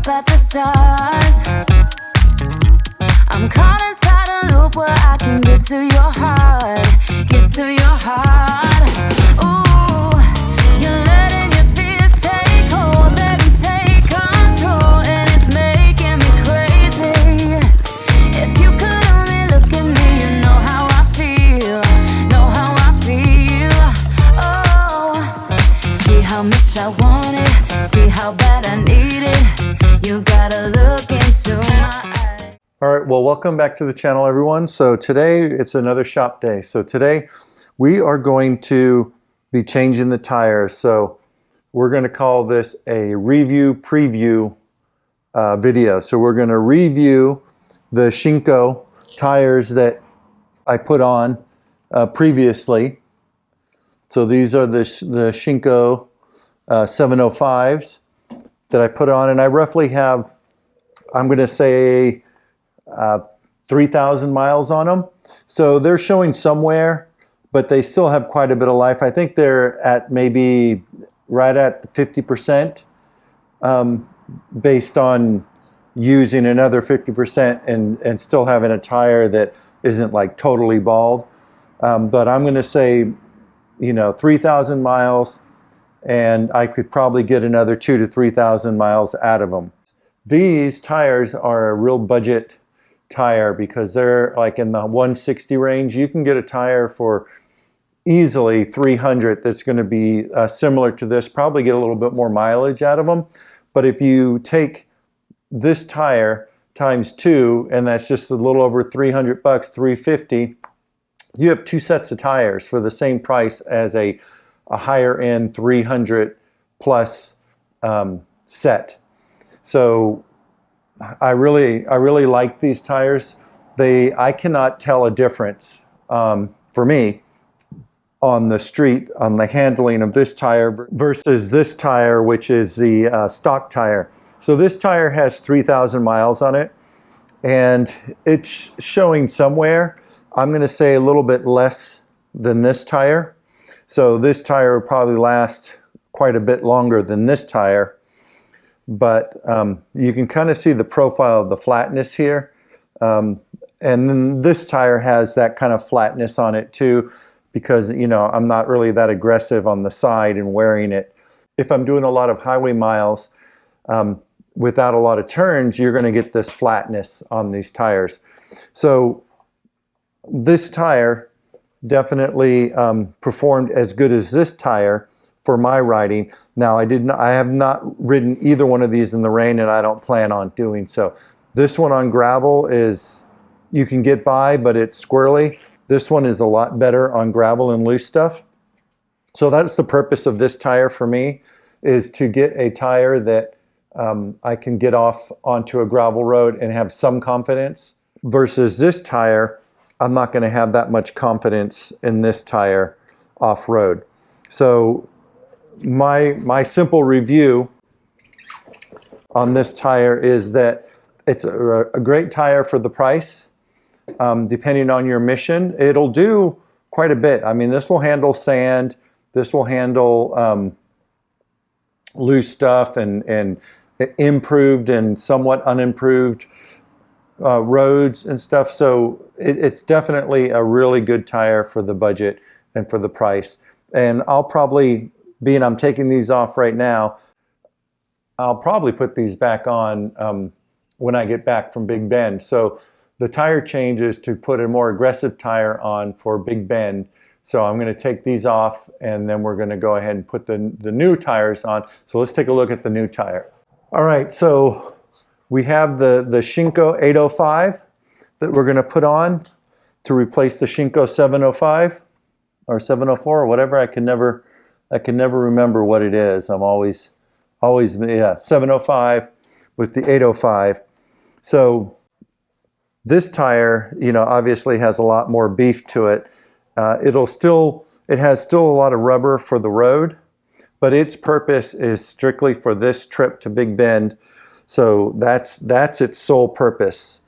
up at the stars. I'm caught inside a loop where I can get to your heart, get to your heart. Ooh, you're letting your fears take hold, let them take control, and it's making me crazy. If you could only look at me, you know how I feel, know how I feel. Oh, see how much I want it, see how bad I need it. You gotta look into my eyes. All right, well, welcome back to the channel, everyone. So today it's another shop day. So today we are going to be changing the tires. So we're going to call this a review preview video. So we're going to review the Shinko tires that I put on previously. So these are the Shinko 705s that I put on, and I roughly have, I'm going to say, 3,000 miles on them. So they're showing somewhere, but they still have quite a bit of life. I think they're at maybe right at 50% based on using another 50% and still having a tire that isn't like totally bald. But I'm going to say, 3,000 miles, and I could probably get another 2,000 to 3,000 miles out of them. These tires are a real budget tire because they're like in the 160 range. You can get a tire for easily 300 that's going to be similar to this, probably get a little bit more mileage out of them. But if you take this tire times 2, and that's just a little over 300 bucks, 350, you have 2 sets of tires for the same price as a higher end 300 plus set. So I really like these tires. I cannot tell a difference for me on the street on the handling of this tire versus this tire, which is the stock tire. So this tire has 3,000 miles on it, and it's showing somewhere, I'm going to say a little bit less than this tire. So this tire will probably last quite a bit longer than this tire. But you can kind of see the profile of the flatness here. And then this tire has that kind of flatness on it too, because, I'm not really that aggressive on the side and wearing it. If I'm doing a lot of highway miles without a lot of turns, you're going to get this flatness on these tires. So this tire definitely performed as good as this tire for my riding. Now, I have not ridden either one of these in the rain, and I don't plan on doing so. This one on gravel is, you can get by, but it's squirrely. This one is a lot better on gravel and loose stuff. So that's the purpose of this tire for me, is to get a tire that I can get off onto a gravel road and have some confidence, versus this tire, I'm not going to have that much confidence in this tire off-road. So my simple review on this tire is that it's a great tire for the price. Depending on your mission, it'll do quite a bit. I mean, this will handle sand, this will handle loose stuff and improved and somewhat unimproved roads and stuff. So it's definitely a really good tire for the budget and for the price. And I'll probably, being I'm taking these off right now, I'll probably put these back on when I get back from Big Bend. So the tire change is to put a more aggressive tire on for Big Bend. So I'm going to take these off, and then we're going to go ahead and put the new tires on. So let's take a look at the new tire. All right, so we have the Shinko 805 that we're going to put on to replace the Shinko 705 or 704 or whatever. I can never remember what it is. I'm always, yeah, 705 with the 805. So this tire, obviously has a lot more beef to it. It has still a lot of rubber for the road, but its purpose is strictly for this trip to Big Bend. So that's its sole purpose.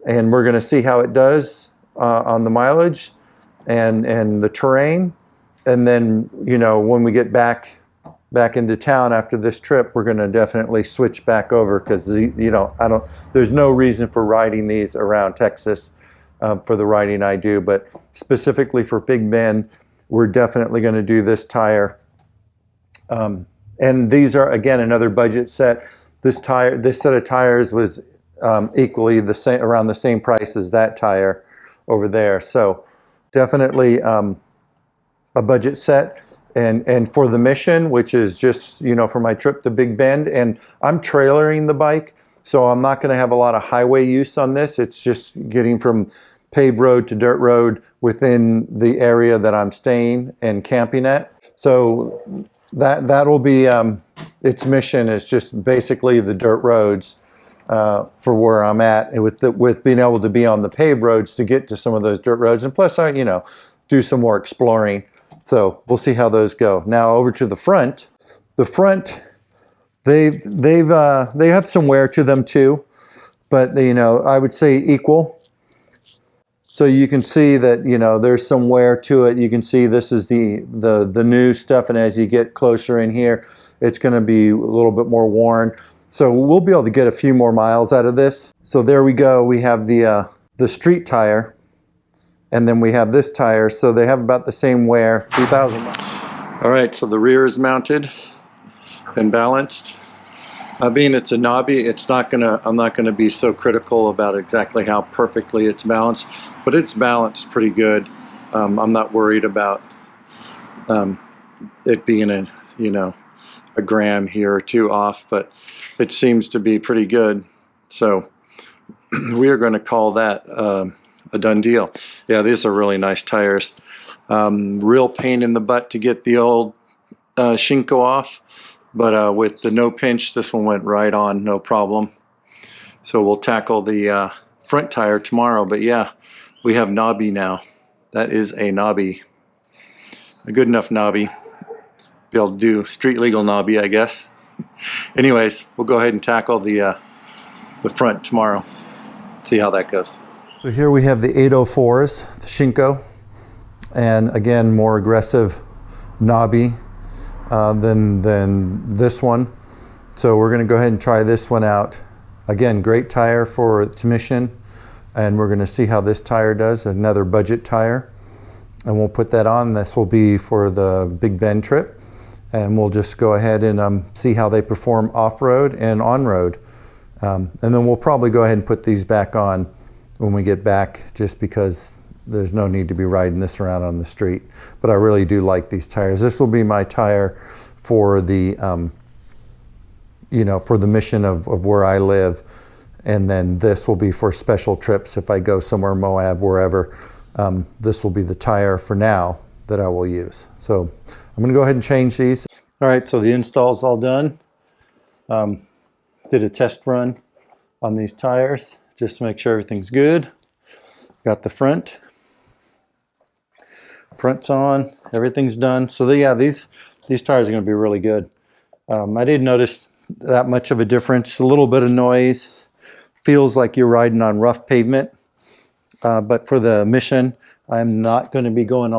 And we're going to see how it does on the mileage and the terrain. And then, when we get back back into town after this trip, we're going to definitely switch back over, because there's no reason for riding these around Texas for the riding I do, but specifically for Big Bend, we're definitely going to do this tire. And these are, again, another budget set. This set of tires was equally the same, around the same price as that tire over there. So definitely a budget set. And for the mission, which is just, for my trip to Big Bend, and I'm trailering the bike, so I'm not going to have a lot of highway use on this. It's just getting from paved road to dirt road within the area that I'm staying and camping at. So that'll be its mission, is just basically the dirt roads for where I'm at, and with being able to be on the paved roads to get to some of those dirt roads, and plus I do some more exploring. So we'll see how those go. Now over to the front. The front, they have some wear to them too, but I would say equal. So you can see that there's some wear to it. You can see this is the new stuff, and as you get closer in here, it's going to be a little bit more worn. So we'll be able to get a few more miles out of this. So there we go. We have the street tire. And then we have this tire, so they have about the same wear, 2,000 miles. All right, so the rear is mounted and balanced. Being it's a knobby, I'm not gonna be so critical about exactly how perfectly it's balanced, but it's balanced pretty good. I'm not worried about it being a gram here or two off, but it seems to be pretty good. So we are going to call that a done deal. Yeah, these are really nice tires. Real pain in the butt to get the old Shinko off, but with the no pinch, this one went right on, no problem. So we'll tackle the front tire tomorrow, but yeah, we have knobby now. That is a knobby, a good enough knobby. Be able to do street legal knobby, I guess. Anyways, we'll go ahead and tackle the front tomorrow. See how that goes. So here we have the 804s, the Shinko, and again, more aggressive knobby than this one. So we're going to go ahead and try this one out. Again, great tire for its mission, and we're going to see how this tire does. Another budget tire, and we'll put that on. This will be for the Big Bend trip, and we'll just go ahead and see how they perform off-road and on-road. And then we'll probably go ahead and put these back on when we get back, just because there's no need to be riding this around on the street. But I really do like these tires. This will be my tire for the, for the mission of where I live. And then this will be for special trips if I go somewhere, Moab, wherever. This will be the tire for now that I will use. So I'm gonna go ahead and change these. All right, so the install's all done. Did a test run on these tires just to make sure everything's good. Got the front's on, everything's done. So yeah, these tires are going to be really good. I didn't notice that much of a difference. A little bit of noise, feels like you're riding on rough pavement. But for the mission, I'm not going to be going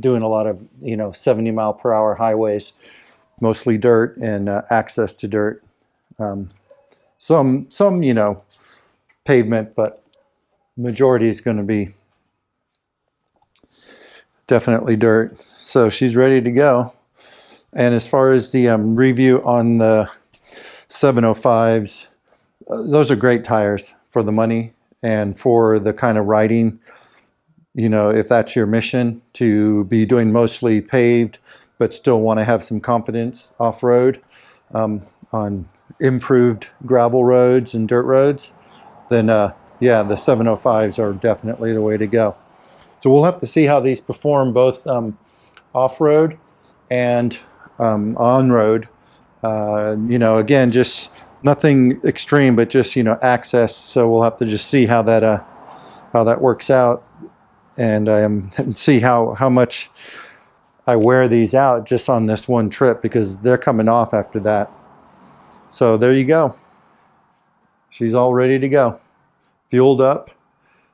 doing a lot of 70-mile-per-hour highways, mostly dirt and access to dirt. Some pavement, but majority is going to be definitely dirt. So she's ready to go. And as far as the review on the 705s, those are great tires for the money and for the kind of riding, if that's your mission, to be doing mostly paved but still want to have some confidence off-road on improved gravel roads and dirt roads, then yeah, the 705s are definitely the way to go. So we'll have to see how these perform both off-road and on-road. Again, just nothing extreme, but just access. So we'll have to just see how that works out, and see how much I wear these out just on this one trip, because they're coming off after that. So there you go. She's all ready to go. Fueled up,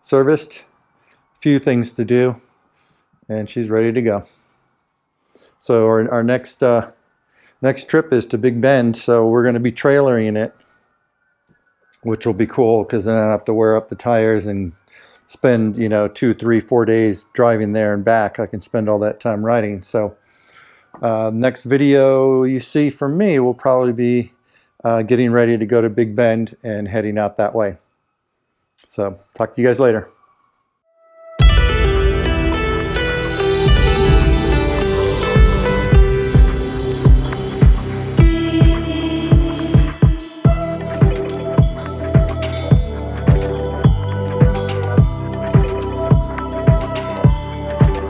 serviced, a few things to do, and she's ready to go. So our next next trip is to Big Bend, so we're going to be trailering it, which will be cool because then I don't have to wear up the tires and spend, you know, 2, 3, 4 days driving there and back. I can spend all that time riding. So next video you see from me will probably be getting ready to go to Big Bend and heading out that way. So talk to you guys later.